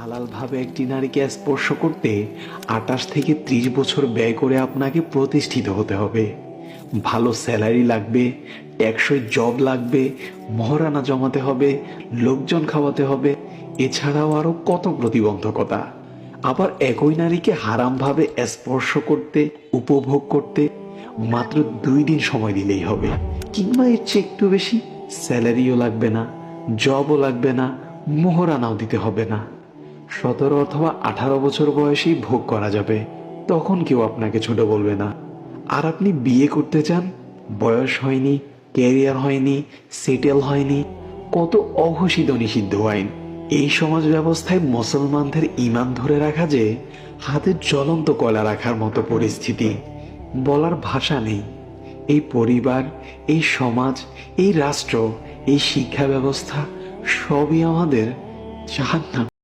হালালভাবে একটি নারীকে স্পর্শ করতে 28 থেকে 30 বছর ব্যয় করে আপনাকে প্রতিষ্ঠিত হতে হবে। ভালো স্যালারি লাগবে, টেকসই জব লাগবে, মহারানা জমাতে হবে, লোকজন খাওয়াতে হবে, এছাড়াও আরো কত প্রতিবন্ধকতা। আবার একই নারীকে হারামভাবে স্পর্শ করতে, উপভোগ করতে মাত্র 2 দিন সময় দিলেই হবে, কিংবা এর চেয়ে একটু বেশি। স্যালারিও লাগবে না, জবও লাগবে না, মোহরানাও দিতে হবে না। 17 অথবা 18 বছর বয়সেই ভোগ করা যাবে, তখন কেউ আপনাকে ছোট বলবে না। আর আপনি বিয়ে করতে চান, বয়স হয়নি, ক্যারিয়ার হয়নি, সেটেল হয়নি, কত অঘোষিত নিষিদ্ধ আইন। এই সমাজ ব্যবস্থায় মুসলমানদের ঈমান ধরে রাখা যে হাতে জ্বলন্ত কয়লা রাখার মতো পরিস্থিতি, বলার ভাষা নেই। এই পরিবার, এই সমাজ, এই রাষ্ট্র, এই শিক্ষা ব্যবস্থা সবই আমাদের জাহান্নাম।